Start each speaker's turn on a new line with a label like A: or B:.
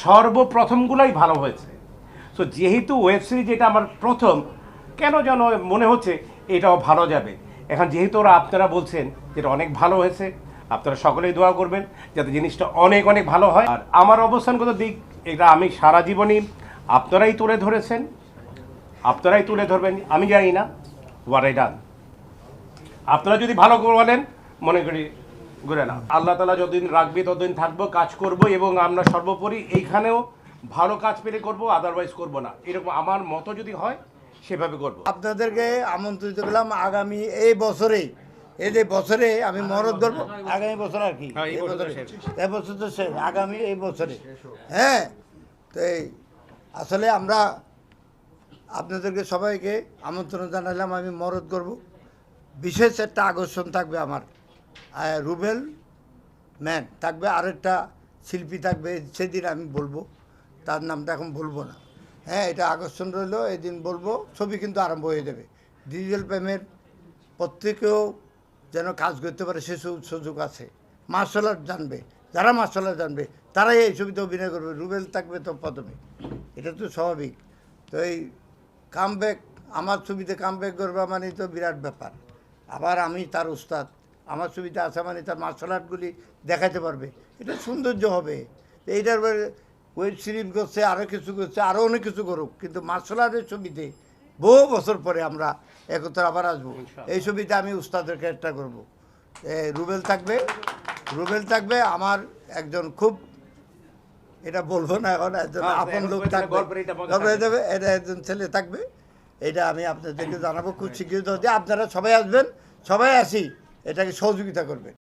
A: সর্বপ্রথমগুলোই ভালো হয়েছে। সো যেহেতু ওয়েব সিরিজ এটা আমার প্রথম, কেন যেন মনে হচ্ছে এটাও ভালো যাবে। এখন যেহেতু ওরা আপনারা বলছেন যেটা অনেক ভালো হয়েছে, আপনারা সকলেই দোয়া করবেন যাতে জিনিসটা অনেক অনেক ভালো হয়। আর আমার অবস্থানগত দিক, এটা আমি সারা জীবনই আপনারাই তুলে ধরেছেন, আপনারাই তুলে ধরবেন, আমি জানি না হোয়াট আই ডান। আপনারা যদি ভালো করে বলেন, মনে করি ঘুরে না, আল্লাহ তালা যতদিন রাখবে ততদিন থাকবো, কাজ করব, এবং আমরা সর্বোপরি এইখানেও ভালো কাজ পেলে করব, আদারওয়াইজ করব না। এরকম আমার মতো যদি হয় সেভাবে করব।
B: আপনাদেরকে আমন্ত্রিত করলাম আগামী এই বছরেই, এই যে বছরে আমি মরদ ধরবো, আগামী বছর আর কি,
A: হ্যাঁ, এই
B: এই
A: বছর তো
B: বছরে,
A: শেষ।
B: এই বছর তো শেষ, আগামী এই বছরে। হ্যাঁ, তো এই আসলে আমরা আপনাদেরকে সবাইকে আমন্ত্রণ জানালাম, আমি মরদ করব। বিশেষ একটা আকর্ষণ থাকবে আমার, রুবেল ম্যান থাকবে, আরেকটা শিল্পী থাকবে, সেদিন আমি বলবো, তার নামটা এখন বলবো না। হ্যাঁ, এটা আকর্ষণ রইলো, এই দিন বলবো। ছবি কিন্তু আরম্ভ হয়ে যাবে। ডিজিটাল প্রেমের প্রত্যেকেও যেন কাজ করতে পারে সে সুযোগ আছে। মার্শাল আর্ট জানবে, যারা মার্শাল আর্ট জানবে তারাই এই ছবিতে অভিনয় করবে। রুবেল থাকবে তো প্রথমে, এটা তো স্বাভাবিক। তো এই কামব্যাক, আমার ছবিতে কামব্যাক করবা মানে তো বিরাট ব্যাপার। আবার আমি তার উস্তাদ, আমার ছবিতে আসা মানে তার মার্শাল আর্টগুলি দেখাতে পারবে, এটা সৌন্দর্য হবে। এইটার ওয়েব সিরিজ করছে, আরও কিছু করছে, আরও অনেক কিছু করুক, কিন্তু মার্শাল আর্টের ছবিতে বহু বছর পরে আমরা একত্র আবার আসবো। এই ছবিতে আমি উস্তাদের ক্যারেক্টার করবো। রুবেল থাকবে, রুবেল থাকবে আমার একজন খুব, এটা বলবো না এখন, একজন আপন লোক থাকবে, গল্প হয়ে যাবে, এটা একজন ছেলে থাকবে। এটা আমি আপনাদেরকে জানাবো খুব শীঘ্রই। আপনারা সবাই আসবেন, সবাই আসি, এটাকে সহযোগিতা করবেন।